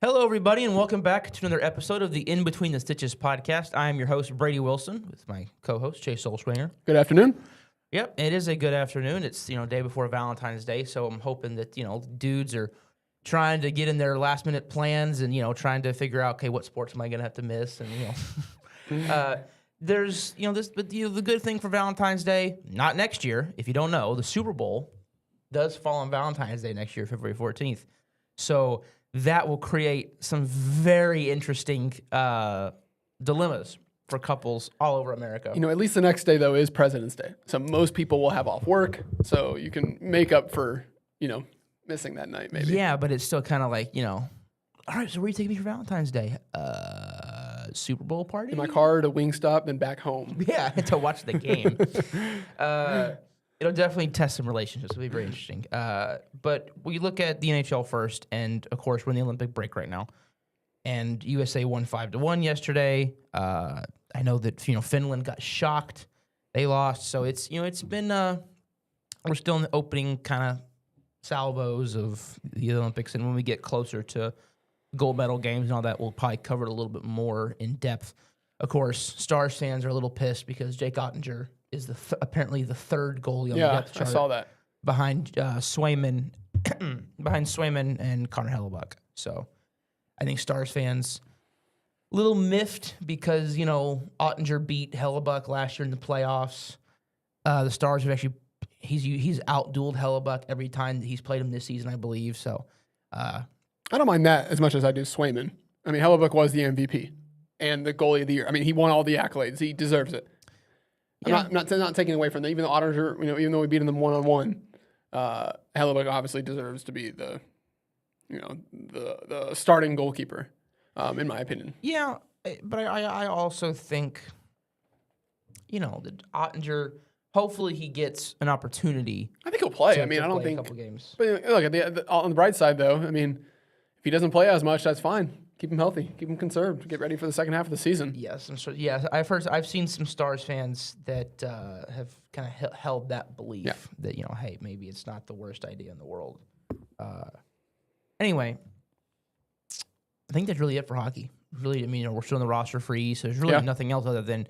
Hello, everybody, and welcome back to another episode of the In Between the Stitches podcast. I am your host, Brady Wilson, with my co-host, Chase Solschwinger. Good afternoon. Yep, it is a good afternoon. It's, day before Valentine's Day, so I'm hoping that, dudes are trying to get in their last-minute plans and, trying to figure out, okay, what sports am I going to have to miss? And, there's, the good thing for Valentine's Day, not next year, if you don't know, the Super Bowl does fall on Valentine's Day next year, February 14th. So that will create some very interesting dilemmas for couples all over America. At least the next day, though, is President's Day. So most people will have off work, so you can make up for, missing that night, maybe. Yeah, but it's still kind of like, all right, so where are you taking me for Valentine's Day? Super Bowl party? In my car to Wingstop, then back home. Yeah, to watch the game. It'll definitely test some relationships. It'll be very interesting. But we look at the NHL first, and of course, we're in the Olympic break right now. And USA won 5-1 yesterday. I know that Finland got shocked; they lost. So it's it's been we're still in the opening kind of salvos of the Olympics, and when we get closer to gold medal games and all that, we'll probably cover it a little bit more in depth. Of course, Stars fans are a little pissed because Jake Ottinger is apparently the third goalie on the depth chart. I saw that. Behind Swayman, and Connor Hellebuck. So I think Stars fans a little miffed because Ottinger beat Hellebuck last year in the playoffs. The Stars have actually he's outdueled Hellebuck every time that he's played him this season, I believe. So I don't mind that as much as I do Swayman. I mean, Hellebuck was the MVP and the goalie of the year. I mean, he won all the accolades. He deserves it. I'm not taking away from that. Even though Ottinger, even though we beat him 1-on-1, Hellebuck obviously deserves to be the starting goalkeeper, in my opinion. Yeah, but I also think, that Ottinger, hopefully he gets an opportunity. I think he'll play. I don't think. A couple games. But look, on the bright side, though, I mean, if he doesn't play as much, that's fine. Keep him healthy. Keep him conserved. Get ready for the second half of the season. Yes, I've seen some Stars fans that have kind of held that belief that hey, maybe it's not the worst idea in the world. Anyway, I think that's really it for hockey. Really, we're still in the roster free, so there's really nothing else other than a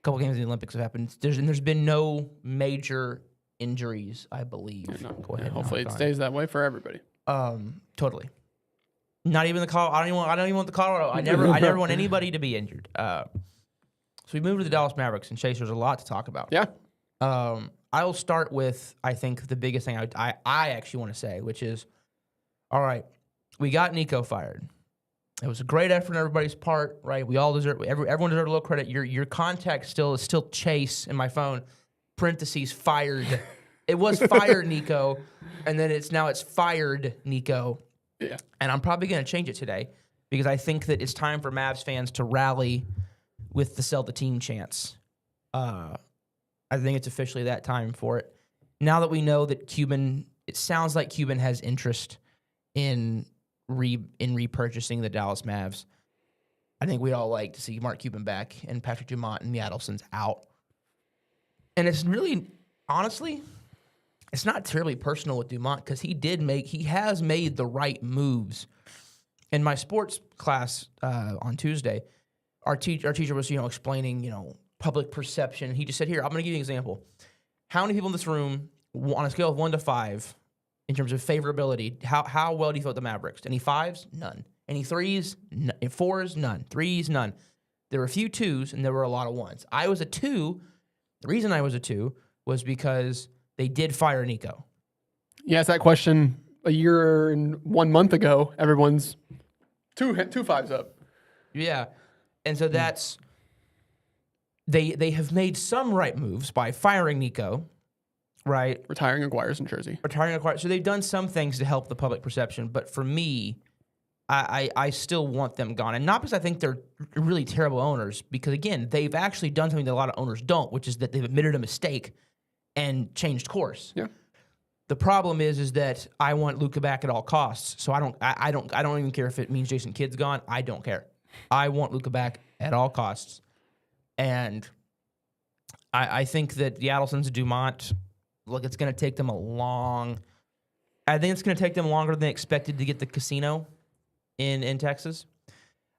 couple games in the Olympics have happened. There's been no major injuries, I believe. No. Go ahead. Hopefully, it stays that way for everybody. Totally. Not even the Colorado. I don't even want the Colorado. I never want anybody to be injured. So we moved to the Dallas Mavericks, and Chase, there's a lot to talk about. Yeah. I'll start with, I think, the biggest thing I actually want to say, which is, all right, we got Nico fired. It was a great effort on everybody's part, right? We all deserve. Everyone deserves a little credit. Your contact is still Chase in my phone. Parentheses fired. It was fired, Nico, and then it's fired, Nico. Yeah. And I'm probably going to change it today because I think that it's time for Mavs fans to rally with the sell the team chants. I think it's officially that time for it. Now that we know that it sounds like Cuban has interest in repurchasing the Dallas Mavs. I think we'd all like to see Mark Cuban back and Patrick Dumont and the Adelsons out. And it's really, honestly, it's not terribly personal with Dumont because he has made the right moves. In my sports class on Tuesday, our teacher was explaining public perception. He just said, "Here, I'm going to give you an example. How many people in this room, on a scale of 1 to 5, in terms of favorability, how well do you feel about the Mavericks? Any 5s? None. Any 3s? 4s? None. 3s? None. There were a few 2s, and there were a lot of 1s. I was a 2. The reason I was a 2 was because they did fire Nico." Yeah, it's that question a year and 1 month ago. Everyone's two 5s up. Yeah, and so that's they have made some right moves by firing Nico, right? Retiring Aguirre's in Jersey. So they've done some things to help the public perception, but for me, I still want them gone. And not because I think they're really terrible owners, because, again, they've actually done something that a lot of owners don't, which is that they've admitted a mistake and changed course. Yeah. The problem is that I want Luka back at all costs. So I don't even care if it means Jason Kidd's gone. I don't care. I want Luka back at all costs. And I think that the Adelsons and Dumont, look, it's going to take them I think it's going to take them longer than they expected to get the casino. in Texas.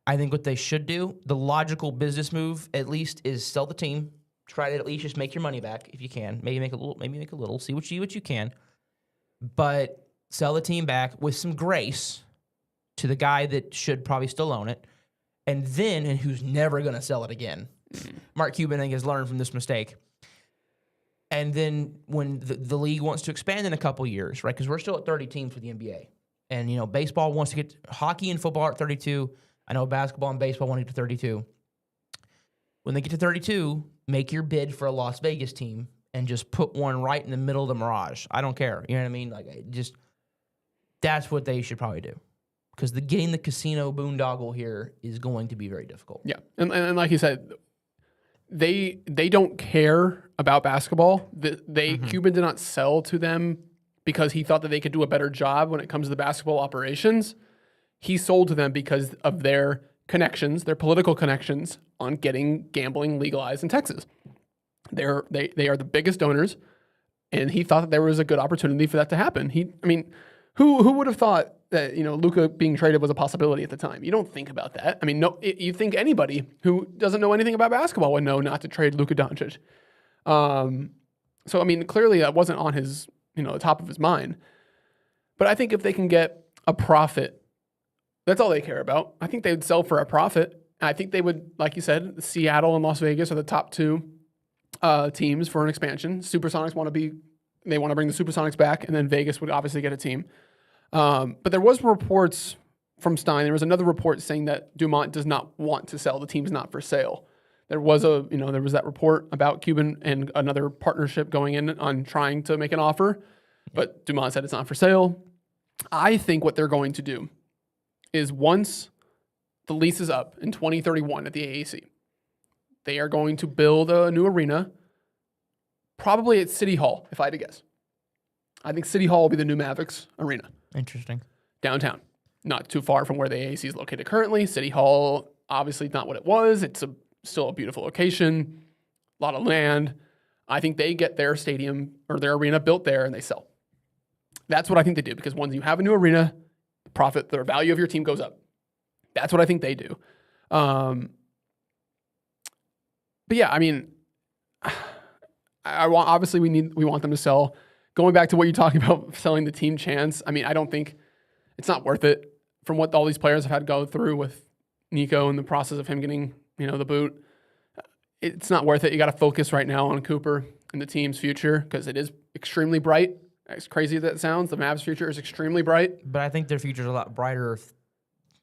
I think what they should do, the logical business move at least, is sell the team. Try to at least just make your money back if you can. Maybe make a little. See what you can. But sell the team back with some grace to the guy that should probably still own it. And who's never going to sell it again. Mark Cuban, I think, has learned from this mistake. And then when the league wants to expand in a couple years, right? Because we're still at 30 teams for the NBA. And, baseball wants to get hockey and football at 32. I know basketball and baseball want to get to 32. When they get to 32, make your bid for a Las Vegas team and just put one right in the middle of the Mirage. I don't care. You know what I mean? That's what they should probably do. Because getting the casino boondoggle here is going to be very difficult. Yeah. And like you said, they don't care about basketball. Cuban did not sell to them because he thought that they could do a better job when it comes to the basketball operations. He sold to them because of their connections, their political connections on getting gambling legalized in Texas. They are the biggest donors, and he thought that there was a good opportunity for that to happen. Who would have thought that Luka being traded was a possibility at the time? You don't think about that. I mean, no, you think anybody who doesn't know anything about basketball would know not to trade Luka Doncic. So I mean, clearly that wasn't on his the top of his mind. But I think if they can get a profit. That's all they care about. I think they would sell for a profit. I think they would, like you said, Seattle and Las Vegas are the top two teams for an expansion. Supersonics want to bring the Supersonics back, and then Vegas would obviously get a team. But there was reports from Stein. There was another report saying that Dumont does not want to sell. The team's not for sale. There was that report about Cuban and another partnership going in on trying to make an offer, but Dumont said it's not for sale. I think what they're going to do is once the lease is up in 2031 at the AAC, they are going to build a new arena, probably at City Hall, if I had to guess. I think City Hall will be the new Mavericks arena. Interesting. Downtown. Not too far from where the AAC is located currently. City Hall, obviously not what it was. It's still a beautiful location, a lot of land. I think they get their stadium or their arena built there and they sell. That's what I think they do, because once you have a new arena, the value of your team goes up. That's what I think they do. But yeah, I mean, obviously we want them to sell. Going back to what you're talking about, selling the team chance. I mean, I don't think it's not worth it from what all these players have had to go through with Nico and the process of him getting, the boot. It's not worth it. You got to focus right now on Cooper and the team's future, because it is extremely bright. As crazy as that sounds, the Mavs' future is extremely bright. But I think their future is a lot brighter if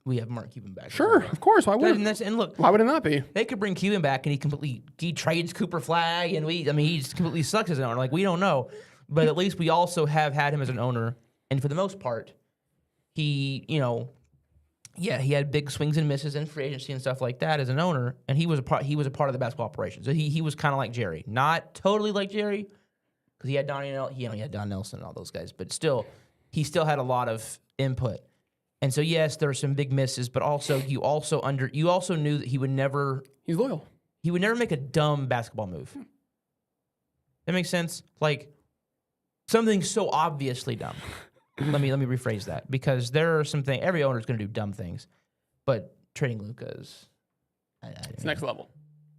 we have Mark Cuban back. Sure, of course. Why would and look, why would it not be? They could bring Cuban back and he trades Cooper Flag, and he completely sucks as an owner. Like, we don't know. But at least we also have had him as an owner, and for the most part, he he had big swings and misses in free agency and stuff like that as an owner, and he was a part of the basketball operation. So he was kind of like Jerry, not totally like Jerry, because he had Don Nelson and all those guys, but still, he still had a lot of input. And so yes, there were some big misses, but also you also knew that he would never. He's loyal. He would never make a dumb basketball move. That makes sense. Like something so obviously dumb. Let me rephrase that, because there are some things. Every owner is going to do dumb things, but trading Luka is it's next level.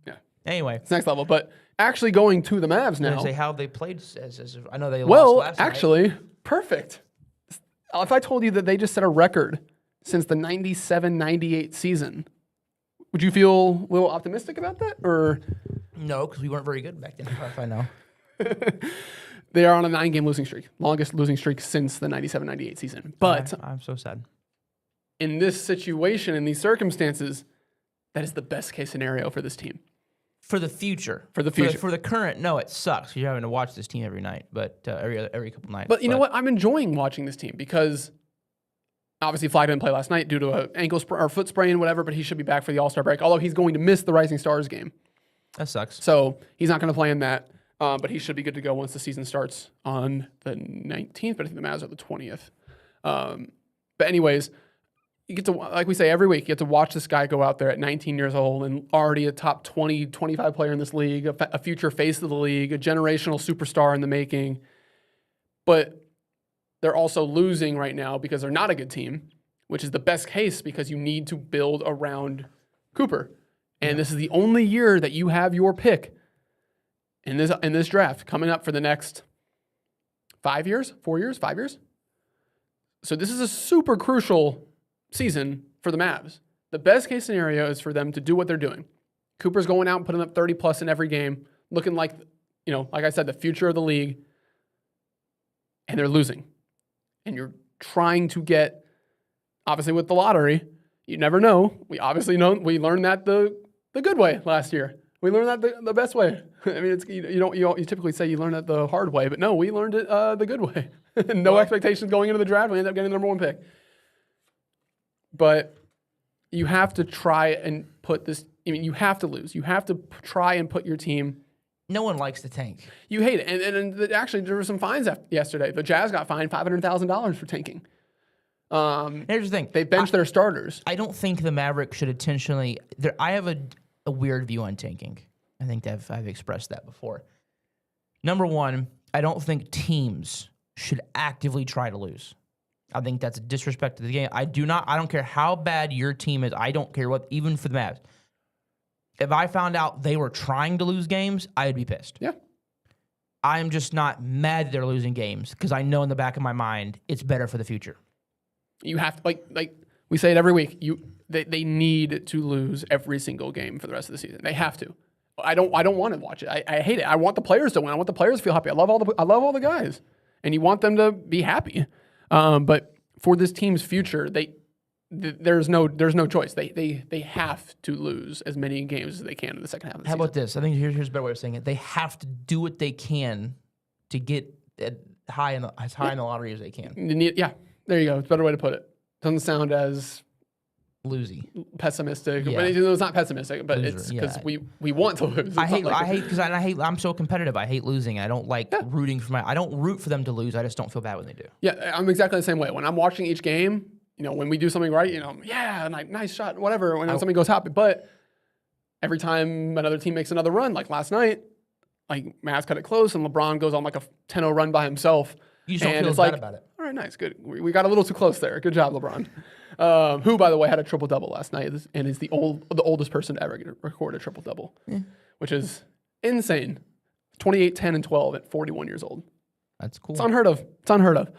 Yeah. Anyway, it's next level. But actually going to the Mavs now. Say how they played. As I know they lost last actually, night. Perfect. If I told you that they just set a record since the 97-98 season, would you feel a little optimistic about that? Or no, because we weren't very good back then, if I know. They are on a 9-game losing streak. Longest losing streak since the 97-98 season. But I'm so sad. In this situation, in these circumstances, that is the best case scenario for this team. For the future. For the current, no, it sucks. You're having to watch this team every night, but every couple nights. But you know what? I'm enjoying watching this team because obviously Fly didn't play last night due to an ankle or foot sprain, whatever, but he should be back for the All-Star break, although he's going to miss the Rising Stars game. That sucks. So he's not going to play in that, but he should be good to go once the season starts on the 19th, but I think the Mavs are the 20th. But anyways, you get to, like we say every week, you get to watch this guy go out there at 19 years old and already a top 20, 25 player in this league, a future face of the league, a generational superstar in the making. But they're also losing right now because they're not a good team. which is the best case because you need to build around Cooper. And this is the only year that you have your pick in this draft coming up for the next 5 years, 4 years, 5 years. So this is a super crucial season for the Mavs. The best case scenario is for them to do what they're doing. Cooper's going out and putting up 30 plus in every game, looking like, like I said, the future of the league. And they're losing. And you're trying to get, obviously with the lottery, you never know. We obviously know, we learned that the good way last year. We learned that the best way. I mean, it's you typically say you learn that the hard way, but no, we learned it the good way. No expectations going into the draft. We ended up getting the number 1 pick. But you have to try and put this. I mean, you have to lose. You have to try and put your team. No one likes to tank. You hate it, and actually there were some fines yesterday. The Jazz got fined $500,000 for tanking. Here's the thing: they benched their starters. I don't think the Mavericks should intentionally. I have a weird view on tanking. I think I've expressed that before. Number one, I don't think teams should actively try to lose. I think that's a disrespect to the game. I don't care how bad your team is. I don't care what, even for the Mavs. If I found out they were trying to lose games, I'd be pissed. Yeah. I'm just not mad that they're losing games because I know in the back of my mind it's better for the future. You have to, like we say it every week. They need to lose every single game for the rest of the season. They have to. I don't want to watch it. I hate it. I want the players to win. I want the players to feel happy. I love all the guys, and you want them to be happy. But for this team's future, there's no choice. They have to lose as many games as they can in the second half of the season. How about this? I think here's a better way of saying it. They have to do what they can to get as high in the lottery as they can. Yeah, there you go. It's a better way to put it. Doesn't sound as Loosey, pessimistic. Yeah. But it's not pessimistic, but Loser, it's because we want to lose. I'm so competitive. I hate losing. I don't like rooting for I don't root for them to lose. I just don't feel bad when they do. Yeah, I'm exactly the same way. When I'm watching each game, when we do something right, yeah, nice shot, whatever. When something goes happy, but every time another team makes another run, like last night, like Mavs cut it close, and LeBron goes on like a 10-0 run by himself. You just don't feel bad about it. All right, nice, good. We got a little too close there. Good job, LeBron. Who, by the way, had a triple-double last night and is the oldest person to ever record a triple-double, which is insane. 28, 10, and 12 at 41 years old. That's cool. It's unheard of.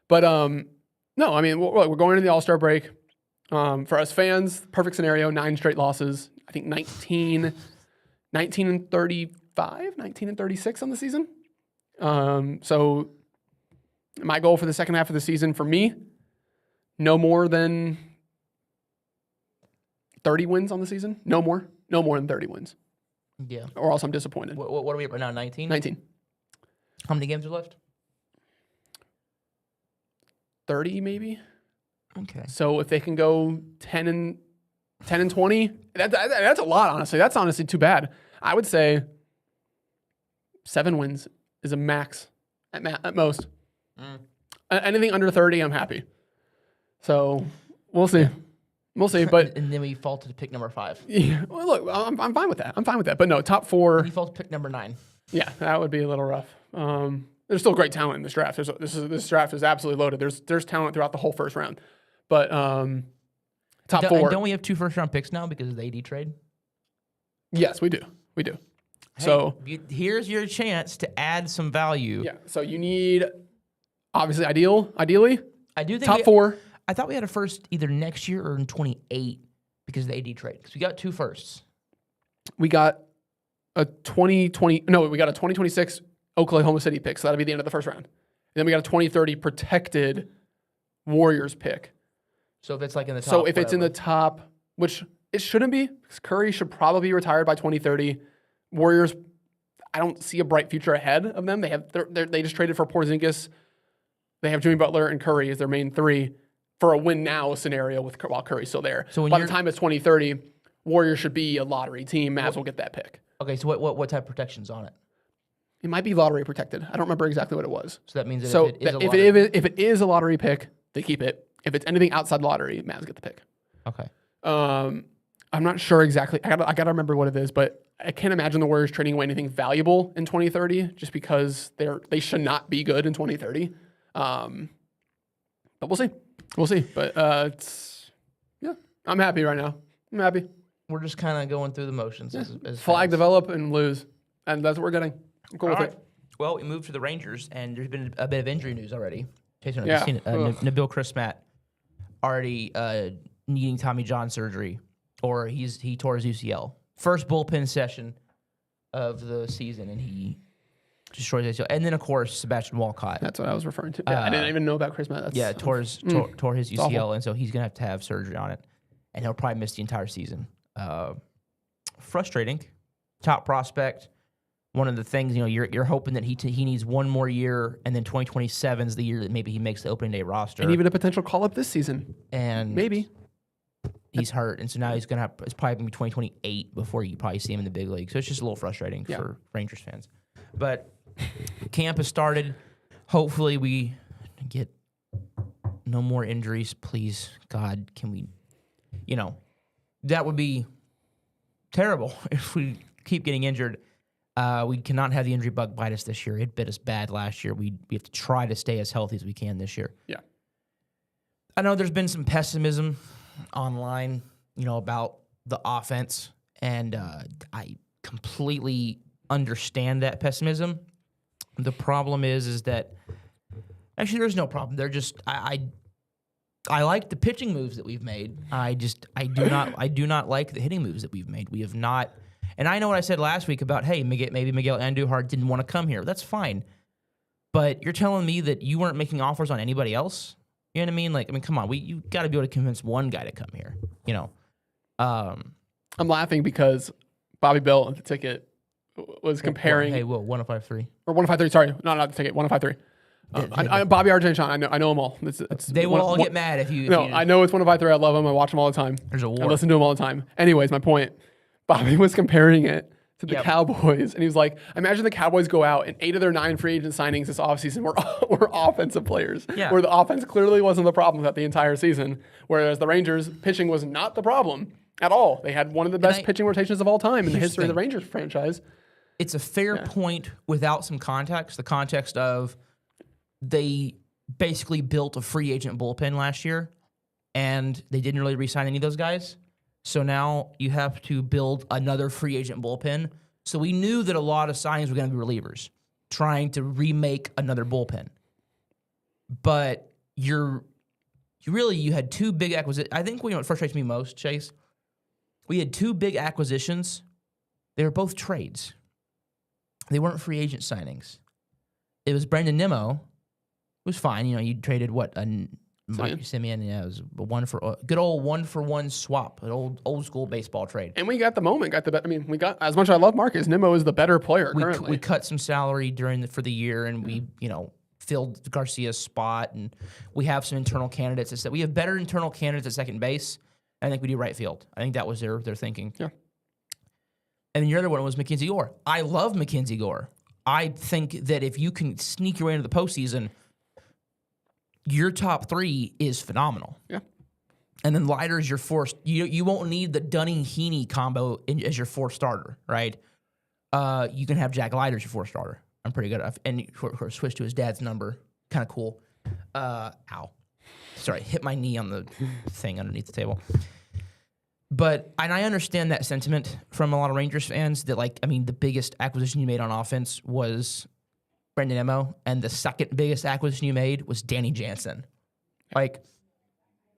But no, I mean, we're going into the All-Star break. For us fans, perfect scenario, 9 straight losses. I think 19 and 35, 19 and 36 on the season. So my goal for the second half of the season for me, no more than 30 wins on the season. No more than 30 wins. Yeah. Or else I'm disappointed. What are we at right now, 19? 19. How many games are left? 30 maybe. Okay. So if they can go 10 and 20, that's a lot, honestly. That's honestly too bad. I would say 7 wins is a max at most. Anything under 30, I'm happy. So we'll see. We'll see. But and then we fall to pick number 5. Yeah, well, look, I'm fine with that. But no, top 4. We fall to pick number 9. Yeah, that would be a little rough. There's still great talent in this draft. This draft is absolutely loaded. There's talent throughout the whole first round. But top 4. And don't we have 2 first-round picks now because of the AD trade? Yes, we do. We do. Hey, so here's your chance to add some value. Yeah. So you need, obviously, ideally, I do think top 4. I thought we had a first either next year or in 28 because of the AD trade. Because we got 2 firsts. We got a 2026 Oklahoma City pick. So that'll be the end of the first round. And then we got a 2030 protected Warriors pick. So if it's like in the top. So if it's in the top, which it shouldn't be, because Curry should probably be retired by 2030. Warriors, I don't see a bright future ahead of them. They just traded for Porzingis. They have Jimmy Butler and Curry as their main 3 for a win now scenario while Curry's still there. So by the time it's 2030, Warriors should be a lottery team. Mavs will get that pick. Okay, so what type of protection's on it? It might be lottery protected. I don't remember exactly what it was. So that means that if it is a lottery pick, they keep it. If it's anything outside lottery, Mavs get the pick. Okay. I'm not sure exactly. I gotta remember what it is, but I can't imagine the Warriors trading away anything valuable in 2030 just because they should not be good in 2030. But we'll see. We'll see. But I'm happy right now. I'm happy. We're just kind of going through the motions. As Flag fans. develop and lose, and that's what we're getting. I'm cool All with right. it. Well, we moved to the Rangers, and there's been a bit of injury news already. Jason, Yeah. have you seen it? Nabil Chrismat already needing Tommy John surgery, or he tore his UCL. First bullpen session of the season, and he destroys his UCL. And then, of course, Sebastian Walcott. That's what I was referring to. Yeah, I didn't even know about Chris Matt. Tore his UCL, awful. and so he's gonna have to have surgery on it, and he'll probably miss the entire season. Frustrating. Top prospect. One of the things, you're hoping that he needs one more year, and then 2027 is the year that maybe he makes the opening day roster. And even a potential call up this season. And Maybe. he's hurt, and so now it's probably gonna be 2028 before you probably see him in the big league. So it's just a little frustrating for Rangers fans. But camp has started. Hopefully we get no more injuries. Please, God, can we? That would be terrible if we keep getting injured. We cannot have the injury bug bite us this year. It bit us bad last year. We have to try to stay as healthy as we can this year. Yeah. I know there's been some pessimism online, about the offense, and I completely understand that pessimism. The problem is that actually there's no problem. They're just I like the pitching moves that we've made. I do not like the hitting moves that we've made. We have not. And I know what I said last week about, hey, maybe Miguel Andujar didn't want to come here. That's fine. But you're telling me that you weren't making offers on anybody else? You know what I mean? Come on. You got to be able to convince one guy to come here, I'm laughing because Bobby Bell at the ticket was comparing. Hey, 1053. Or 153, sorry. No, not the ticket, 1053. Bobby Argentine, I know them all. They will all get mad if you... I know it's 153. I love him. I watch him all the time. There's a war. I listen to him all the time. Anyways, my point. Bobby was comparing it to the Cowboys, and he was like, imagine the Cowboys go out and 8 of their 9 free agent signings this offseason were offensive players, where the offense clearly wasn't the problem throughout the entire season, whereas the Rangers pitching was not the problem at all. They had one of the best pitching rotations of all time in the history of the Rangers franchise. It's a fair point without some context. The context of they basically built a free agent bullpen last year, and they didn't really re-sign any of those guys. So now you have to build another free agent bullpen. So we knew that a lot of signings were going to be relievers, trying to remake another bullpen. But you had 2 big acquisitions. I think what frustrates me most, Chase, we had 2 big acquisitions. They were both trades. They weren't free agent signings. It was Brendan Nimmo. It was fine. You traded Mike Simeon. Yeah, it was a good old 1-for-1 swap, an old school baseball trade. And we got the moment. We got, as much as I love Marcus, Nimmo is the better player currently. We cut some salary for the year, and we filled Garcia's spot, and we have some internal candidates. We have better internal candidates at second base. I think we do right field. I think that was their thinking. Yeah. And then your other one was Mackenzie Gore. I love Mackenzie Gore. I think that if you can sneak your way into the postseason, your top 3 is phenomenal. Yeah. And then Leiter is your fourth. You won't need the Dunning-Heaney combo as your 4th starter, right? You can have Jack Leiter as your 4th starter. I'm pretty good at, and switch to his dad's number. Kind of cool. Ow. Sorry, hit my knee on the thing underneath the table. But, and I understand that sentiment from a lot of Rangers fans that, the biggest acquisition you made on offense was Brendan Nimmo, and the second biggest acquisition you made was Danny Jansen.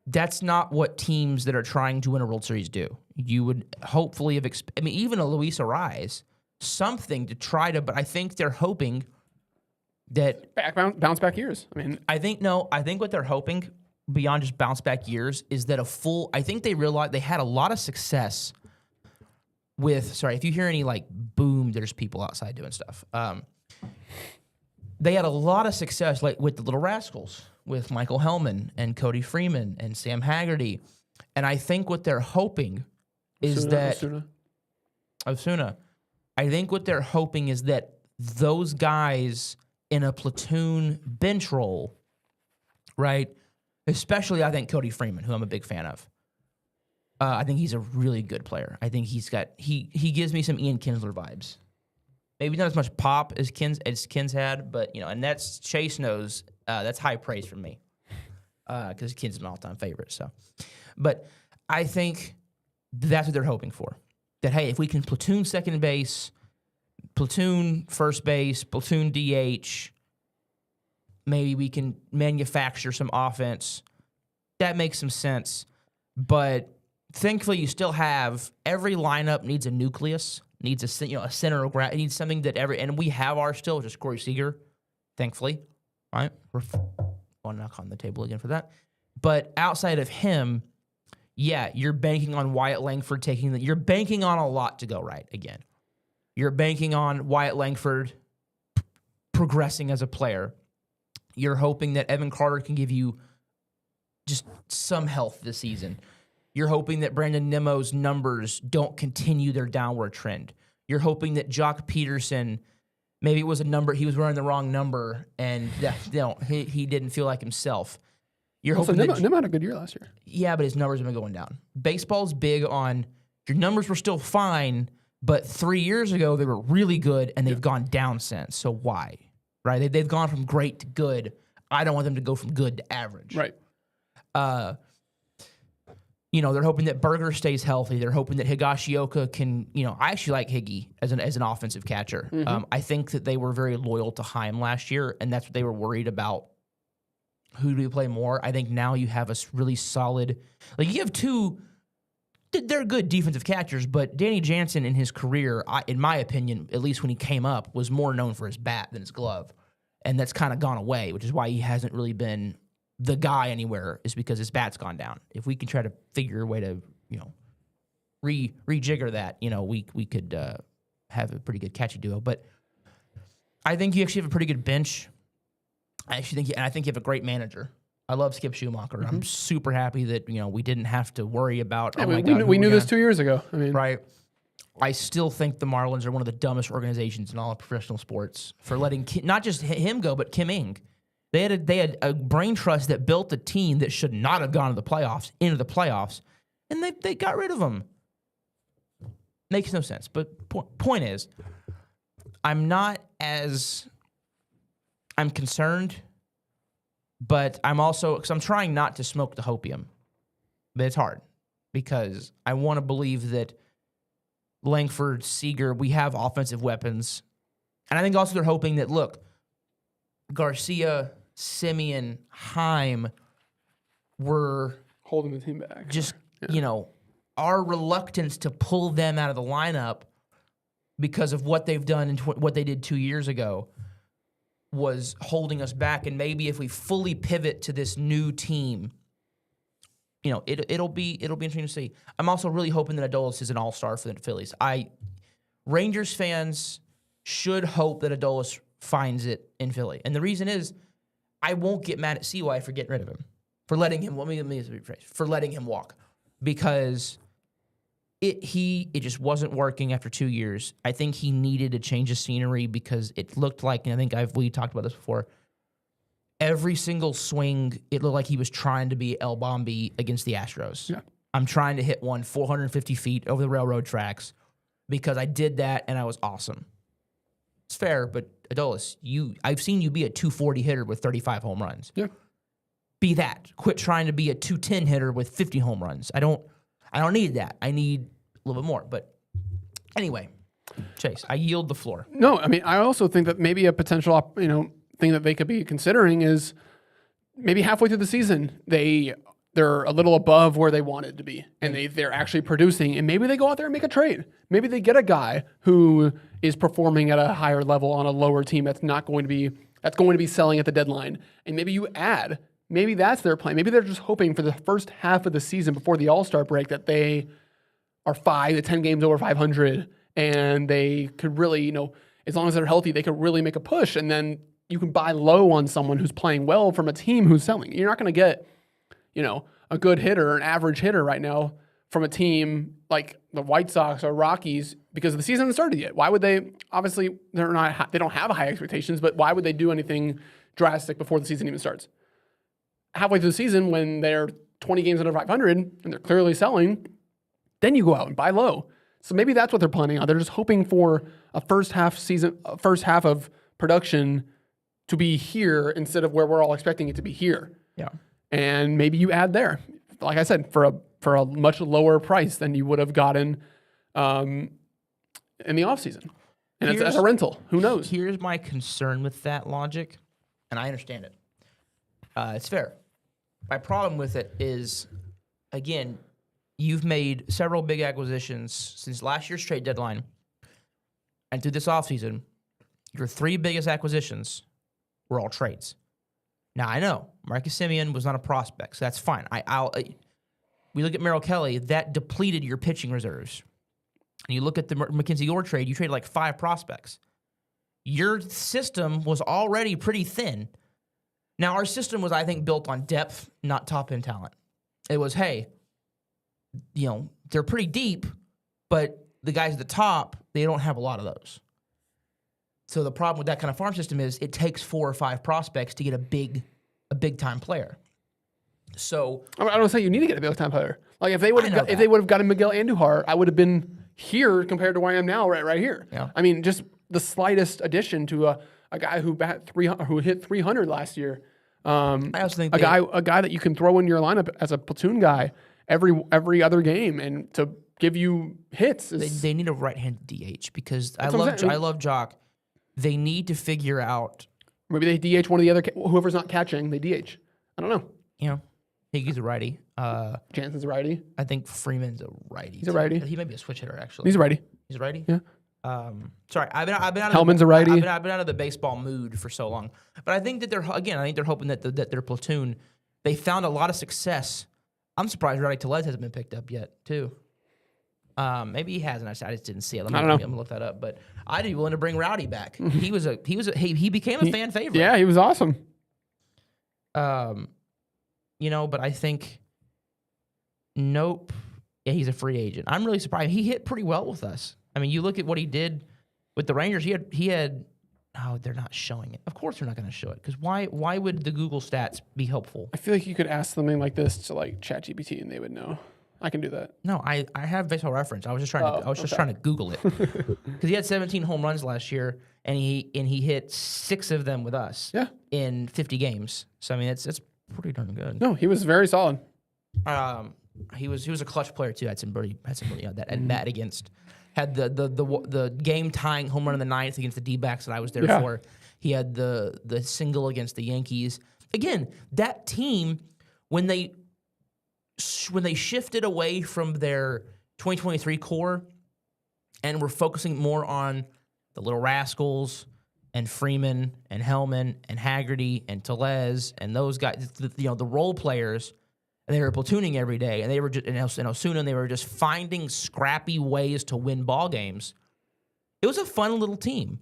That's not what teams that are trying to win a World Series do. You would hopefully have, even a Luis Arraez, something to try to, but I think they're hoping that... bounce back years. I think what they're hoping beyond just bounce back years is that I think they realized they had a lot of success with, sorry, if you hear any boom, there's people outside doing stuff. They had a lot of success with the Little Rascals, with Michael Hellman and Cody Freeman and Sam Haggerty. And I think what they're hoping is Osuna. I think what they're hoping is that those guys in a platoon bench role, right? Especially, I think Cody Freeman, who I'm a big fan of. I think he's a really good player. I think he gives me some Ian Kinsler vibes. Maybe not as much pop as Kins had, but and that's Chase knows that's high praise from me. because Kid's my all-time favorite. So, but I think that's what they're hoping for. That, hey, if we can platoon second base, platoon first base, platoon DH, maybe we can manufacture some offense. That makes some sense. But thankfully, you still have every lineup needs a nucleus, needs a center of ground. It needs something that and we have ours still, which is Corey Seager, thankfully. All right, we're one knock on the table again for that. But outside of him, yeah, you're banking on Wyatt Langford you're banking on a lot to go right again. You're banking on Wyatt Langford progressing as a player. You're hoping that Evan Carter can give you just some health this season. You're hoping that Brandon Nimmo's numbers don't continue their downward trend. You're hoping that Jock Peterson, maybe it was he was wearing the wrong number, and he didn't feel like himself. You're hoping Nimmo had a good year last year. Yeah, but his numbers have been going down. Baseball's big on your numbers were still fine, but 3 years ago they were really good, and they've gone down since. So why? Right? They've gone from great to good. I don't want them to go from good to average. Right. They're hoping that Berger stays healthy. They're hoping that Higashioka can, I actually like Higgy as an offensive catcher. Mm-hmm. I think that they were very loyal to Heim last year, and that's what they were worried about. Who do we play more? I think now you have a really solid, you have two, they're good defensive catchers, but Danny Jansen in his career, in my opinion, at least when he came up, was more known for his bat than his glove. And that's kind of gone away, which is why he hasn't really been the guy anywhere, is because his bat's gone down. If we can try to figure a way to, rejigger that, we could have a pretty good catchy duo. But I think you actually have a pretty good bench. I think you have a great manager. I love Skip Schumacher. I'm super happy that we didn't have to worry about. Yeah, we knew this 2 years ago. I mean, right. I still think the Marlins are one of the dumbest organizations in all of professional sports for letting not just him go, but Kim Ng. They had a brain trust that built a team that should not have gone into the playoffs, and they got rid of him. Makes no sense. But point is, I'm concerned, but I'm also, because I'm trying not to smoke the hopium, but it's hard because I want to believe that Langford, Seager, we have offensive weapons. And I think also they're hoping that, look, Garcia, Simeon, Heim were holding the team back. Just, our reluctance to pull them out of the lineup because of what they've done and what they did 2 years ago was holding us back. And maybe if we fully pivot to this new team, it'll be interesting to see. I'm also really hoping that Adolis is an all-star for the Phillies. Rangers fans should hope that Adolis finds it in Philly. And the reason is I won't get mad at CY for getting rid of him, for letting him, for letting him walk, because it just wasn't working after 2 years. I think he needed a change of scenery because it looked like, and I think we talked about this before, every single swing, it looked like he was trying to be El Bombi against the Astros. Yeah. I'm trying to hit one 450 feet over the railroad tracks because I did that and I was awesome. It's fair, but Adolis, I've seen you be a 240 hitter with 35 home runs. Yeah. Be that. Quit trying to be a 210 hitter with 50 home runs. I don't need that. I need a little bit more. But anyway, Chase, I yield the floor. No, I mean, I also think that maybe a potential, thing that they could be considering is maybe halfway through the season, they're a little above where they wanted to be, and they're actually producing, and maybe they go out there and make a trade. Maybe they get a guy who is performing at a higher level on a lower team that's going to be selling at the deadline, and maybe you add. Maybe that's their plan. Maybe they're just hoping for the first half of the season before the All-Star break that they are 5 to 10 games over 500, and they could really, as long as they're healthy, they could really make a push, and then you can buy low on someone who's playing well from a team who's selling. You're not going to get, a good hitter, an average hitter right now from a team like the White Sox or Rockies because the season hasn't started yet. Why would they? Obviously, they don't have high expectations, but why would they do anything drastic before the season even starts? Halfway through the season, when they're 20 games under 500 and they're clearly selling, then you go out and buy low. So maybe that's what they're planning on. They're just hoping for a first half of production to be here instead of where we're all expecting it to be here. Yeah. and maybe you add there. Like I said, for a much lower price than you would have gotten in the offseason. And it's as a rental. Who knows? Here's my concern with that logic, and I understand it. It's fair. My problem with it is, again, you've made several big acquisitions since last year's trade deadline, and through this offseason, your 3 biggest acquisitions were all trades. Now, I know Marcus Semien was not a prospect, so that's fine. We look at Merrill Kelly, that depleted your pitching reserves. And you look at the Mackenzie Gore trade, you traded like 5 prospects. Your system was already pretty thin. Now, our system was, I think, built on depth, not top-end talent. It was, hey, they're pretty deep, but the guys at the top, they don't have a lot of those. So the problem with that kind of farm system is it takes 4 or 5 prospects to get a big-time player. So I don't say you need to get a big-time player. Like if they would have gotten Miguel Andujar, I would have been here compared to where I am now, right here. Yeah. I mean, just the slightest addition to a guy who hit 300 last year. I also think a guy that you can throw in your lineup as a platoon guy every other game and to give you hits. They need a right-handed DH because I love Jock. They need to figure out. Maybe they DH one of the other whoever's not catching. They DH. I don't know. Higgy's a righty. Jansen's a righty. I think Freeman's a righty. He's a righty. He might be a switch hitter actually. He's a righty. He's a righty. Yeah. Sorry, I've been out. Hellman's a righty. I've been out of the baseball mood for so long, but I think that they're hoping that their platoon, they found a lot of success. I'm surprised Rowdy Tellez hasn't been picked up yet too. Maybe he hasn't. I just didn't see it. I don't know. I'm gonna look that up. But I'd be willing to bring Rowdy back. He became a fan favorite. Yeah, he was awesome. But I think, nope. Yeah, he's a free agent. I'm really surprised. He hit pretty well with us. I mean, you look at what he did with the Rangers. He had. Oh, they're not showing it. Of course, they're not going to show it because why would the Google stats be helpful? I feel like you could ask something like this to like ChatGPT and they would know. I can do that. No, I have Baseball Reference. I was just trying to Google it because he had 17 home runs last year and he hit 6 of them with us. Yeah. In 50 games. So I mean, it's pretty darn good. No, he was very solid. He was a clutch player too. Had some that and Matt against. Had the game tying home run in the 9th against the D-backs that I was there for. He had the single against the Yankees. Again, that team when they shifted away from their 2023 core and were focusing more on the Little Rascals and Freeman and Hellman and Haggerty and Tellez and those guys, the role players. And they were platooning every day, and they were just in Osuna, and they were just finding scrappy ways to win ball games. It was a fun little team,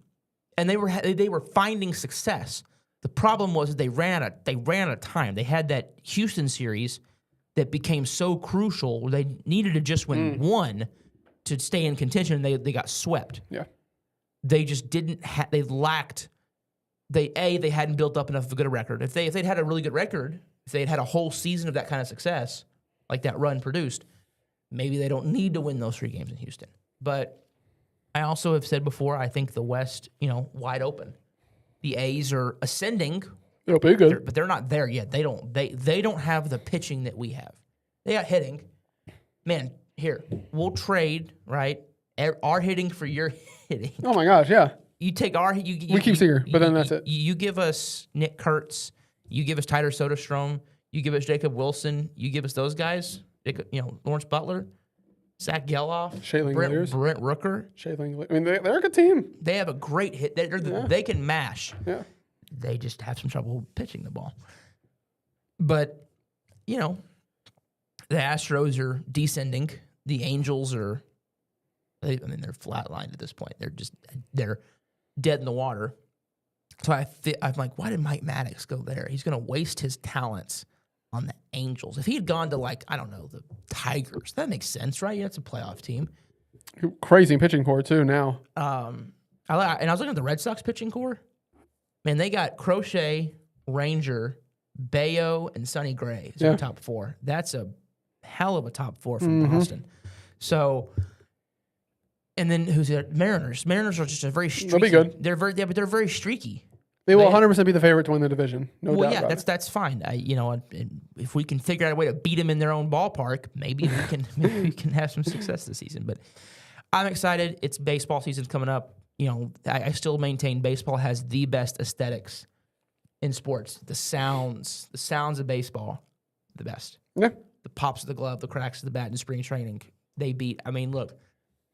and they were finding success. The problem was that they ran out of time. They had that Houston series that became so crucial where they needed to just win one to stay in contention, and they got swept. Yeah, they just didn't. They lacked. They hadn't built up enough of a good record. If they'd had a really good record. If they had a whole season of that kind of success, like that run produced, maybe they don't need to win those 3 games in Houston. But I also have said before, I think the West, wide open. The A's are ascending. They'll be good, but they're not there yet. They don't have the pitching that we have. They got hitting. Man, here we'll trade right our hitting for your hitting. Oh my gosh, yeah. You take our we keep Seager, but then that's it. You give us Nick Kurtz. You give us Tyler Soderstrom. You give us Jacob Wilson. You give us those guys. Lawrence Butler, Zach Geloff, Brent Rooker. I mean, they're a good team. They have a great hit. They can mash. Yeah. They just have some trouble pitching the ball. But, the Astros are descending. The Angels are, they're flatlined at this point. They're dead in the water. So I'm like, why did Mike Maddox go there? He's going to waste his talents on the Angels. If he had gone to the Tigers, that makes sense, right? Yeah, it's a playoff team. Crazy pitching core too now. I was looking at the Red Sox pitching core. Man, they got Crochet, Ranger, Bayo, and Sonny Gray as their top 4. That's a hell of a top 4 from Boston. So. And then who's there? Mariners. Mariners are just a very streaky. They'll be good. They're very streaky. They will 100% be the favorite to win the division. No Well, doubt yeah, about it. that's fine. If we can figure out a way to beat them in their own ballpark, maybe we can have some success this season. But I'm excited. It's baseball season's coming up. I still maintain baseball has the best aesthetics in sports. The sounds of baseball, the best. Yeah. The pops of the glove, the cracks of the bat in spring training, they beat. I mean, look,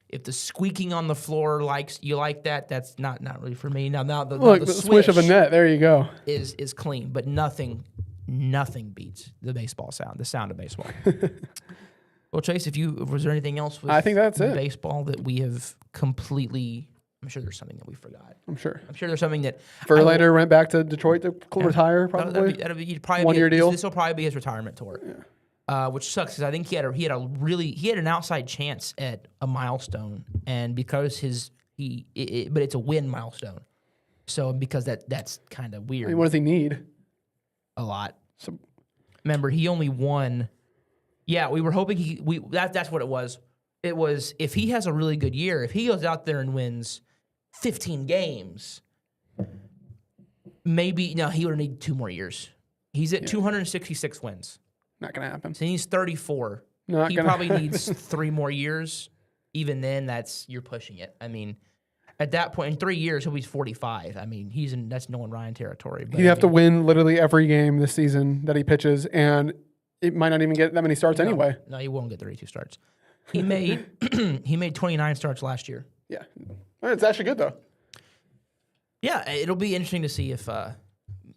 if the squeaking on the floor you like that, that's not really for me. Now the swish of a net. There you go. Is clean, but nothing beats the baseball sound, the sound of baseball. Well, Chase, was there anything else with I think that's it. baseball that we have completely? I'm sure there's something that we forgot. I'm sure there's something that Verlander went back to Detroit to retire. Probably that'd be probably 1 year deal. This will probably be his retirement tour. Yeah. Which sucks because I think he had an outside chance at a milestone, and because but it's a win milestone. So because that's kind of weird. I mean, what does he need? A lot. So remember, he only won. Yeah, we were hoping that's what it was. It was if he has a really good year, if he goes out there and wins 15 games, maybe he would need 2 more years. He's at 266 wins. Not gonna happen. So he's 34. He probably needs 3 more years. Even then, you're pushing it. I mean, at that point, in 3 years, he'll be 45. I mean, that's Nolan Ryan territory. He'd have to win literally every game this season that he pitches, and it might not even get that many starts anyway. No, he won't get 32 starts. He made 29 starts last year. Yeah, it's actually good though. Yeah, it'll be interesting to see if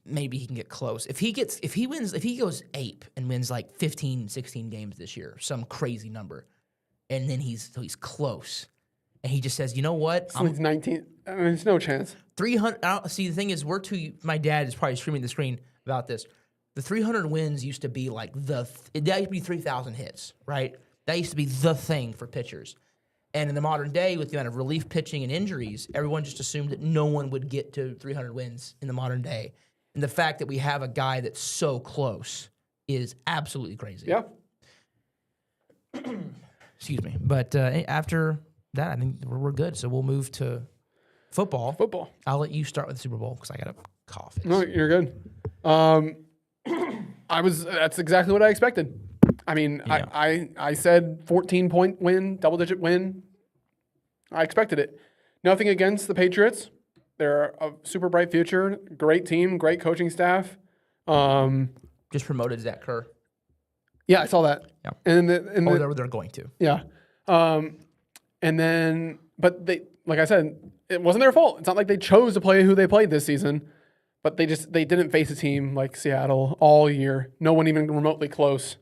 maybe he can get close. If he goes ape and wins like 15, 16 games this year, some crazy number, and then he's close, and he just says, you know what? He's 19. I mean, there's no chance. 300. See, the thing is, my dad is probably screaming at the screen about this. The 300 wins used to be like that used to be 3,000 hits, right? That used to be the thing for pitchers. And in the modern day, with the amount of relief pitching and injuries, everyone just assumed that no one would get to 300 wins in the modern day. And the fact that we have a guy that's so close is absolutely crazy. Yeah. Excuse me. But after that, I think we're good. So we'll move to football. I'll let you start with the Super Bowl because I got a cough. No, you're good. That's exactly what I expected. I mean, yeah. I said 14-point win, double-digit win. I expected it. Nothing against the Patriots. They're a super bright future, great team, great coaching staff. Just promoted Zach Kerr. Yeah, I saw that. Yeah. They're going to. Yeah. But like I said, it wasn't their fault. It's not like they chose to play who they played this season, but they didn't face a team like Seattle all year. No one even remotely close.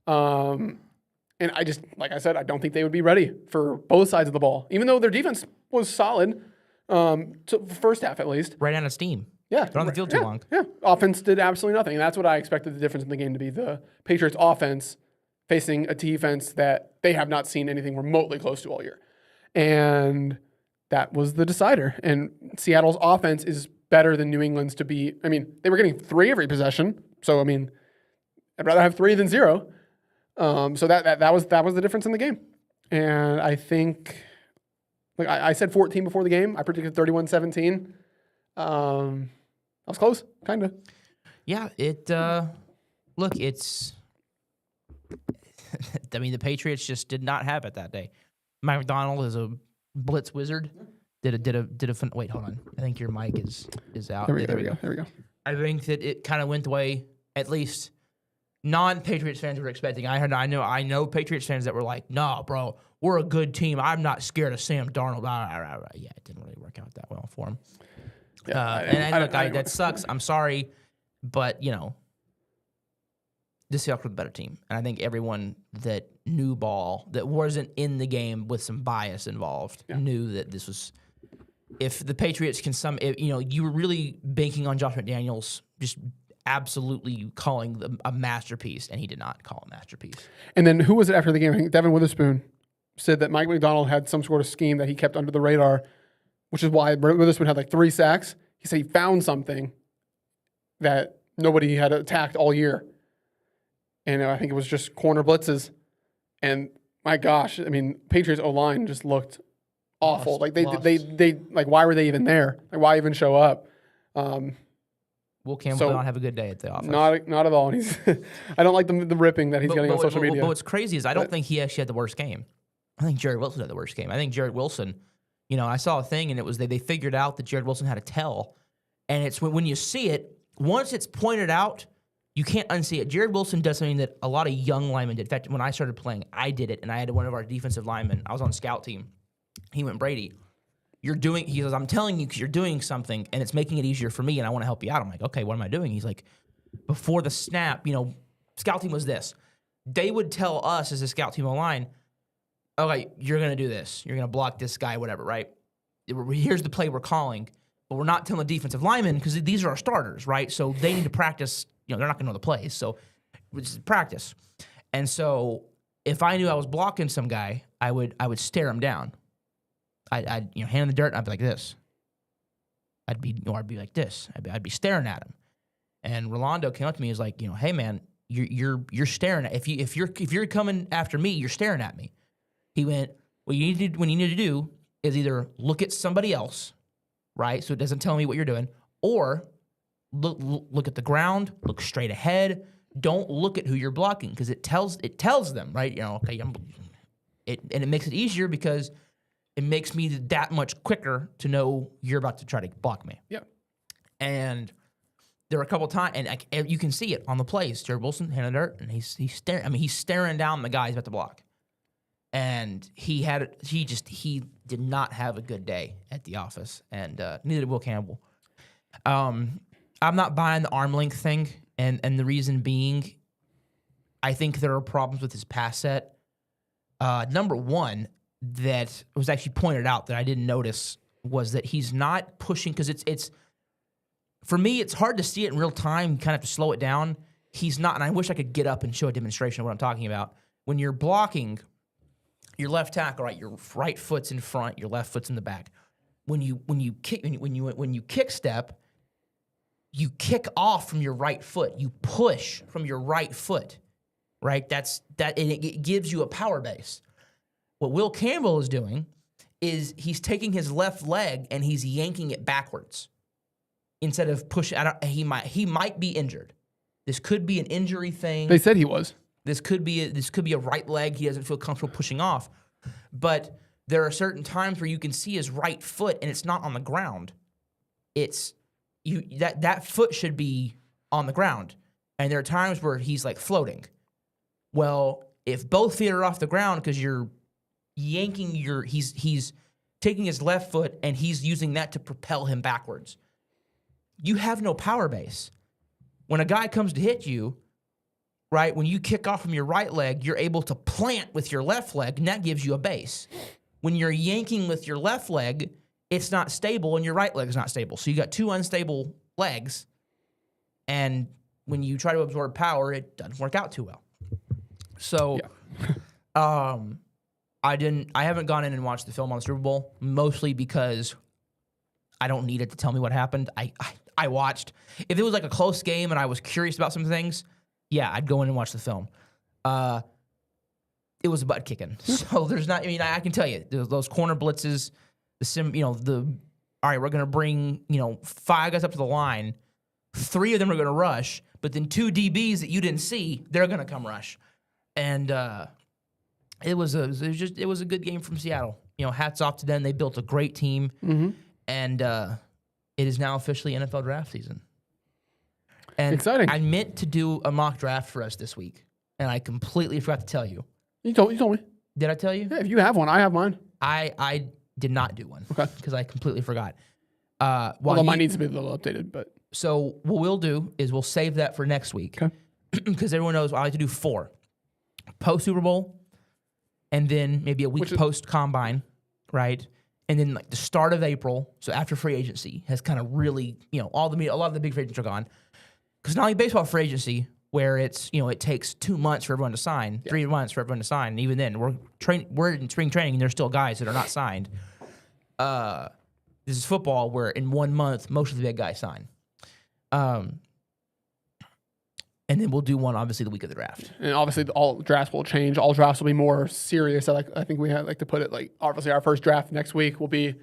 And I just, like I said, I don't think they would be ready for both sides of the ball, even though their defense was solid, to first half at least. Right out of steam. Yeah. They're on the field too long. Yeah. Offense did absolutely nothing. And that's what I expected the difference in the game to be. The Patriots offense facing a defense that they have not seen anything remotely close to all year. And that was the decider. And Seattle's offense is better than New England's to be. I mean, they were getting 3 every possession. So, I mean, I'd rather have 3 than 0. So that was the difference in the game. And I think, like I said 14 before the game. I predicted 31-17. I was close, kind of. Yeah, it's I mean, the Patriots just did not have it that day. Mike McDonald is a blitz wizard. Wait, hold on. I think your mic is out. There we go. I think that it kind of went the way at least non-Patriots fans were expecting. I know Patriots fans that were like, "Nah, bro, we're a good team. I'm not scared of Sam Darnold." Yeah, it didn't really work out that well for him. Yeah, that sucks. I'm sorry, but the Seahawks were the better team, and I think everyone that knew ball, that wasn't in the game with some bias involved, knew that this was. If the Patriots can you were really banking on Josh McDaniels just absolutely calling a masterpiece, and he did not call a masterpiece. And then who was it after the game? I think Devin Witherspoon said that Mike McDonald had some sort of scheme that he kept under the radar, which is why Witherspoon had like 3 sacks. He said he found something that nobody had attacked all year. And I think it was just corner blitzes. And my gosh, I mean, Patriots O-line just looked awful. Like they like, why were they even there? Like, why even show up? Will Campbell So, did not have a good day at the office. Not at all. And he's I don't like the ripping that he's getting on social media. But what's crazy is I don't think he actually had the worst game. I think Jared Wilson had the worst game. I think Jared Wilson, I saw a thing and it was they figured out that Jared Wilson had a tell. And it's when you see it, once it's pointed out, you can't unsee it. Jared Wilson does something that a lot of young linemen did. In fact, when I started playing, I did it, and I had one of our defensive linemen. I was on the scout team. He went, Brady, he says, I'm telling you because you're doing something, and it's making it easier for me, and I want to help you out. I'm like, okay, what am I doing? He's like, before the snap, scout team was this. They would tell us as a scout team line, okay, you're going to do this. You're going to block this guy, whatever, right? Here's the play we're calling. But we're not telling the defensive linemen because these are our starters, right? So they need to practice. They're not going to know the plays. So it's practice. And so if I knew I was blocking some guy, I would stare him down. I'd hand in the dirt and I'd be like this. I'd be like this. I'd be staring at him. And Rolando came up to me and was like, hey man, you're staring at if you're coming after me, you're staring at me. He went, what you need to do is either look at somebody else, right? So it doesn't tell me what you're doing, or look at the ground, look straight ahead. Don't look at who you're blocking because it tells them, right? Okay, and it makes it easier because it makes me that much quicker to know you're about to try to block me. Yeah. And there were a couple times, and you can see it on the plays. Jared Wilson, hand in the dirt, and he's staring. I mean, he's staring down the guy he's about to block. And he did not have a good day at the office, and neither did Will Campbell. I'm not buying the arm length thing, and the reason being, I think there are problems with his pass set. Number one, that was actually pointed out that I didn't notice was that he's not pushing because it's for me it's hard to see it in real time. You kind of have to slow it down. He's not, and I wish I could get up and show a demonstration of what I'm talking about. When you're blocking your left tackle, right, your right foot's in front, your left foot's in the back. When you kick step, you kick off from your right foot. You push from your right foot, right? And it gives you a power base. What Will Campbell is doing is he's taking his left leg and he's yanking it backwards instead of pushing. He might be injured. This could be an injury thing. They said he was. This could be a right leg he doesn't feel comfortable pushing off. But there are certain times where you can see his right foot and it's not on the ground. It's that foot should be on the ground. And there are times where he's like floating. Well, if both feet are off the ground because you're yanking he's taking his left foot and he's using that to propel him backwards. You have no power base. When a guy comes to hit you, right, when you kick off from your right leg, you're able to plant with your left leg, and that gives you a base. When you're yanking with your left leg, it's not stable, and your right leg is not stable. So you got two unstable legs, and when you try to absorb power, it doesn't work out too well. So, I haven't gone in and watched the film on the Super Bowl, mostly because I don't need it to tell me what happened. I watched. If it was like a close game and I was curious about some things, yeah, I'd go in and watch the film. It was butt kicking. So there's not, I can tell you, those corner blitzes, all right, we're going to bring, 5 guys up to the line. 3 of them are going to rush, but then 2 DBs that you didn't see, they're going to come rush. And it was a good game from Seattle. Hats off to them. They built a great team. Mm-hmm. And it is now officially NFL draft season. And exciting. I meant to do a mock draft for us this week, and I completely forgot to tell you. You told me. Did I tell you? Yeah, if you have one, I have mine. I did not do one. Okay. Because I completely forgot. Although mine needs to be a little updated, but. So what we'll do is we'll save that for next week. Okay. Because everyone knows I like to do 4. Post-Super Bowl, and then maybe a week post-Combine, right? And then like the start of April, so after free agency, has kind of really, a lot of the big free agents are gone. Because not only baseball free agency, where it's, it takes 2 months for everyone to sign, 3 months for everyone to sign, and even then, we're in spring training, and there's still guys that are not signed. This is football, where in 1 month, most of the big guys sign. And then we'll do one, obviously, the week of the draft. And obviously, all drafts will change. All drafts will be more serious. I think we like to put it like, obviously, our first draft next week will be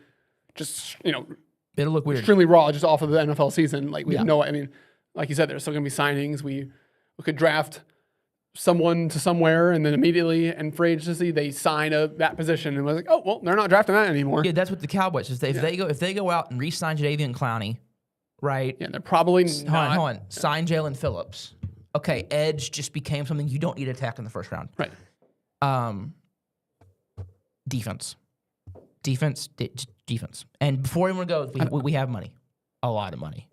just, It'll look weird. extremely raw just off of the NFL season. Like we Yeah. know, I mean, like you said, there's still going to be signings. We could draft someone to somewhere, and then immediately in free agency they sign that position, and we're like, oh well, they're not drafting that anymore. Yeah, that's what the Cowboys. If they go out and re-sign Jadeveon Clowney, right? Yeah, they're probably not. Hold on. Sign Jalen Phillips. Okay, edge just became something you don't need to attack in the first round. Right. Defense. And before anyone goes, we have money. A lot of money.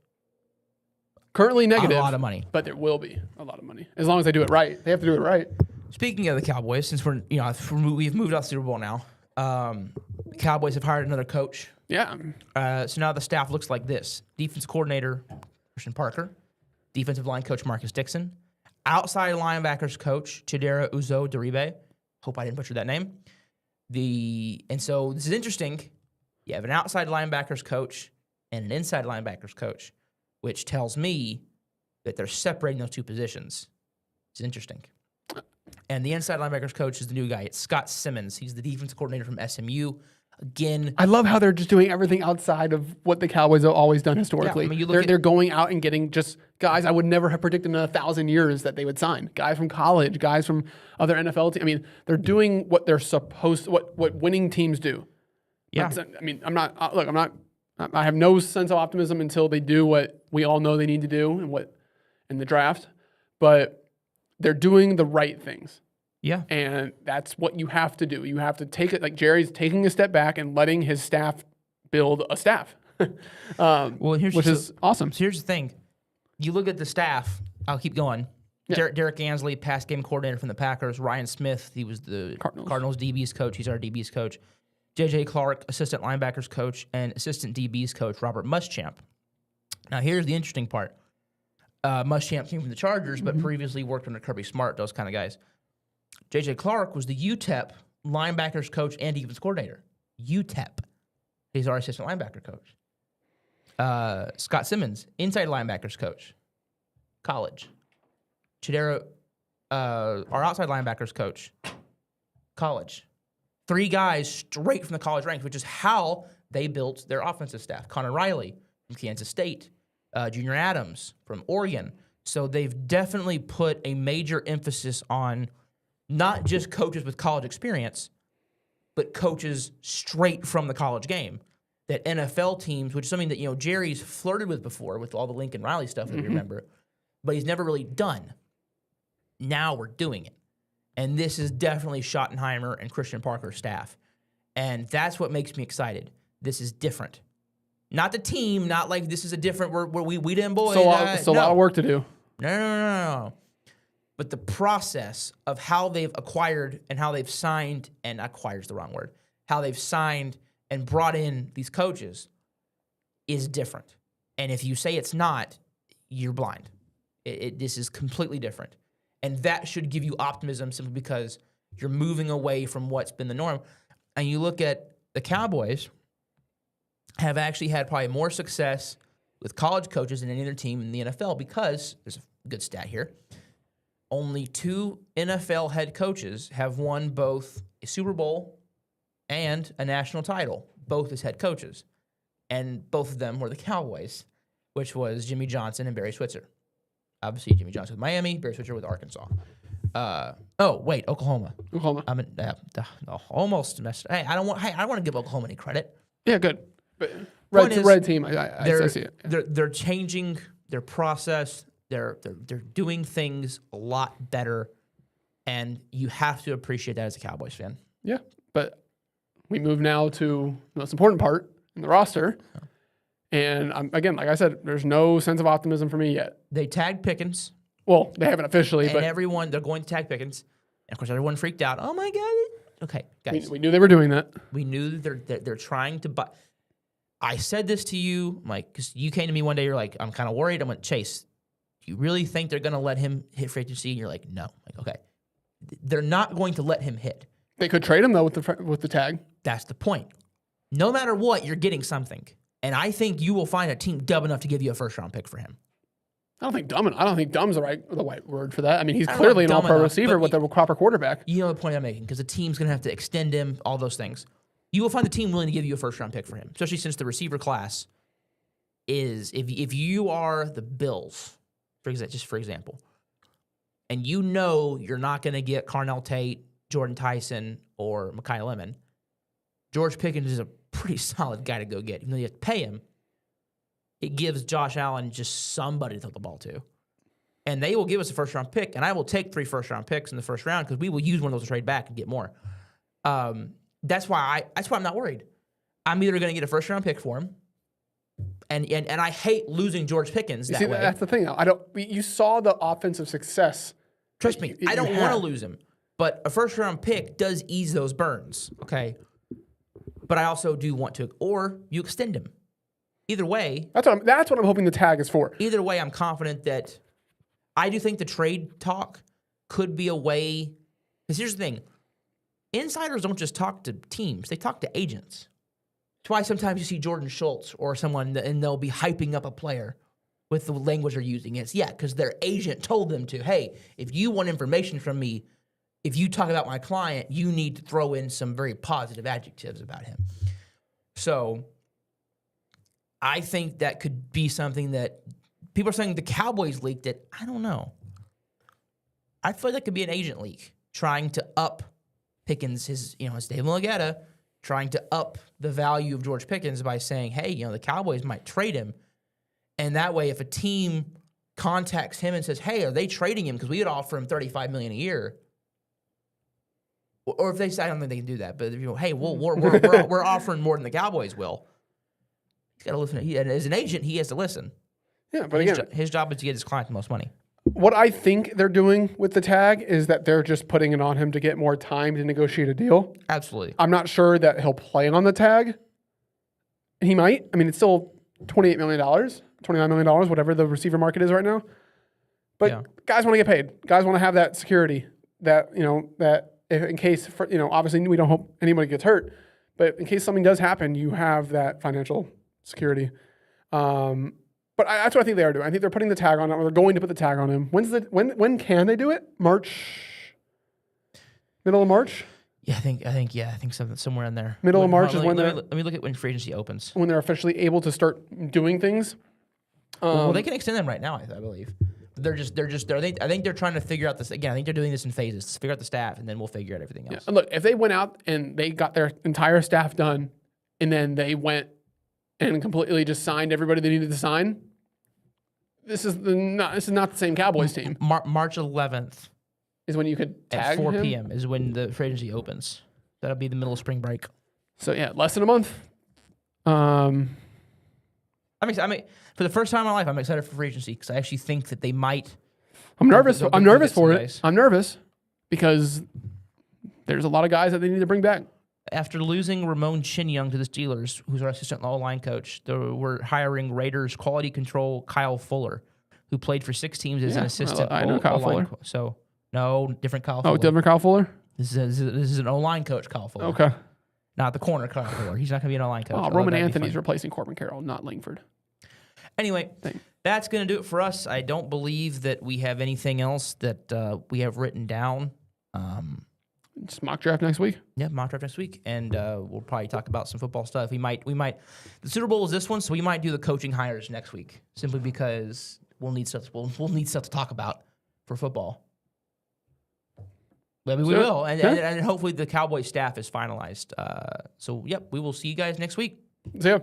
Currently negative. A lot of money. But there will be a lot of money as long as they do it right. They have to do it right. Speaking of the Cowboys, since we've moved off Super Bowl now, the Cowboys have hired another coach. Yeah. So now the staff looks like this: defense coordinator Christian Parker, defensive line coach Marcus Dixon, outside linebackers coach Chidera Uzo-Diribe. Hope I didn't butcher that name. And so this is interesting. You have an outside linebackers coach and an inside linebackers coach, which tells me that they're separating those two positions. It's interesting. And the inside linebackers coach is the new guy. It's Scott Simmons. He's the defense coordinator from SMU. Again, I love how they're just doing everything outside of what the Cowboys have always done historically. Yeah, I mean, they're going out and getting just guys I would never have predicted in 1,000 years that they would sign. Guys from college, guys from other NFL teams. I mean, they're doing what they're supposed, what winning teams do. yeah. I mean, I have no sense of optimism until they do what we all know they need to do in the draft. But they're doing the right things. Yeah. And that's what you have to do. You have to take it, like Jerry's taking a step back and letting his staff build a staff, which is awesome. So here's the thing. You look at the staff. I'll keep going. Yeah. Derek Ansley, past game coordinator from the Packers. Ryan Smith, he was the Cardinals DB's coach. He's our DB's coach. J.J. Clark, assistant linebackers coach, and assistant DB's coach, Robert Muschamp. Now, here's the interesting part. Muschamp came from the Chargers, but previously worked under Kirby Smart, those kind of guys. J.J. Clark was the UTEP linebackers coach and defense coordinator. UTEP. He's our assistant linebacker coach. Scott Simmons, inside linebackers coach. College. Chidera, our outside linebackers coach. College. 3 guys straight from the college ranks, which is how they built their offensive staff. Connor Riley from Kansas State. Junior Adams from Oregon. So they've definitely put a major emphasis on not just coaches with college experience, but coaches straight from the college game. That NFL teams, which is something that Jerry's flirted with before with all the Lincoln Riley stuff, if you remember, but he's never really done. Now we're doing it. And this is definitely Schottenheimer and Christian Parker's staff. And that's what makes me excited. This is different. Not the team, not like this is a different, we didn't boys. So a lot of work to do. No. But the process of how they've acquired and how they've signed, and acquired is the wrong word, how they've signed and brought in these coaches is different. And if you say it's not, you're blind. This is completely different. And that should give you optimism simply because you're moving away from what's been the norm. And you look at the Cowboys have actually had probably more success with college coaches than any other team in the NFL because, there's a good stat here, only 2 NFL head coaches have won both a Super Bowl and a national title, both as head coaches. And both of them were the Cowboys, which was Jimmy Johnson and Barry Switzer. Obviously, Jimmy Johnson with Miami, Barry Switzer with Arkansas. Oklahoma. Almost messed. I don't want to give Oklahoma any credit. Yeah, good. But red team. I see it. Yeah. They're changing their process. They're doing things a lot better, and you have to appreciate that as a Cowboys fan. Yeah, but we move now to the most important part in the roster. And again, like I said, there's no sense of optimism for me yet. They tagged Pickens. Well, they haven't officially, and but they're going to tag Pickens. And of course, everyone freaked out. Oh my God! Okay, guys, we knew they were doing that. We knew they're trying to buy. I said this to you, Mike, because you came to me one day. You're like, I'm kind of worried. I'm like, Chase, do you really think they're going to let him hit free agency? And you're like, no. Like, okay, they're not going to let him hit. They could trade him though with the tag. That's the point. No matter what, you're getting something. And I think you will find a team dumb enough to give you a first-round pick for him. I don't think dumb's the right word for that. I mean, he's clearly an all-pro receiver with a proper quarterback. You know the point I'm making, because the team's going to have to extend him, all those things. You will find the team willing to give you a first-round pick for him, especially since the receiver class is if you are the Bills, for example, and you know you're not going to get Carnell Tate, Jordan Tyson, or Mekhi Lemon, George Pickens is a pretty solid guy to go get. Even though you have to pay him, it gives Josh Allen just somebody to throw the ball to. And they will give us a first-round pick, and I will take 3 first-round picks in the first round because we will use one of those to trade back and get more. That's why I'm not worried. I'm either going to get a first-round pick for him, and I hate losing George Pickens that way. That's the thing. You saw the offensive success. Trust me, I don't want to lose him, but a first-round pick does ease those burns. Okay, but I also do want to, or you extend him. Either way, That's what I'm hoping the tag is for. Either way, I'm confident that I do think the trade talk could be a way. Because here's the thing: insiders don't just talk to teams; they talk to agents. That's why sometimes you see Jordan Schultz or someone, and they'll be hyping up a player with the language they're using. It's because their agent told them to. Hey, if you want information from me, if you talk about my client, you need to throw in some very positive adjectives about him. So I think that could be something that people are saying the Cowboys leaked it. I don't know. I feel like that could be an agent leak trying to up Pickens, his Dave Mulligetta, trying to up the value of George Pickens by saying, hey, the Cowboys might trade him. And that way, if a team contacts him and says, hey, are they trading him because we would offer him $35 million a year? Or if they say, I don't think they can do that, but hey, we're offering more than the Cowboys will. He's got to listen. And as an agent, he has to listen. Yeah, but again, his job is to get his client the most money. What I think they're doing with the tag is that they're just putting it on him to get more time to negotiate a deal. Absolutely. I'm not sure that he'll play on the tag. He might. I mean, it's still $28 million, $29 million, whatever the receiver market is right now. But guys want to get paid. Guys want to have that security that, that if in case, obviously we don't hope anybody gets hurt, but in case something does happen, you have that financial security. But that's what I think they are doing. I think they're putting the tag on him, or they're going to put the tag on him. When can they do it? Middle of March? Yeah, I think somewhere in there. Middle of March is when let me look at when free agency opens. When they're officially able to start doing things. Well, they can extend them right now, I believe. I think they're trying to figure out this again. I think they're doing this in phases to figure out the staff, and then we'll figure out everything else. Yeah. And look, if they went out and they got their entire staff done, and then they went and completely just signed everybody they needed to sign, this is not the same Cowboys team. March 11th is when you could tag at 4 him. p.m. is when the free agency opens. That'll be the middle of spring break. So yeah, less than a month. For the first time in my life, I'm excited for free agency because I actually think that they might. I'm nervous. I'm nervous for it. I'm nervous because there's a lot of guys that they need to bring back. After losing Ramon Shinyang to the Steelers, who's our assistant line coach, we're hiring Raiders quality control Kyle Fuller, who played for 6 teams as an assistant. I know Kyle Fuller. So no, different Kyle Fuller. Oh, different Kyle Fuller? This is an O-line coach, Kyle Fuller. Okay. Not the corner Kyle Fuller. He's not going to be an O-line coach. Oh, Roman Anthony's replacing Corbin Carroll, not Langford. Anyway, that's going to do it for us. I don't believe that we have anything else that we have written down. Just mock draft next week? Yeah, mock draft next week. And we'll probably talk about some football stuff. We might. The Super Bowl is this one, so we might do the coaching hires next week, simply because we'll need stuff to talk about for football. Maybe we will. And hopefully the Cowboys staff is finalized. So, we will see you guys next week. See ya.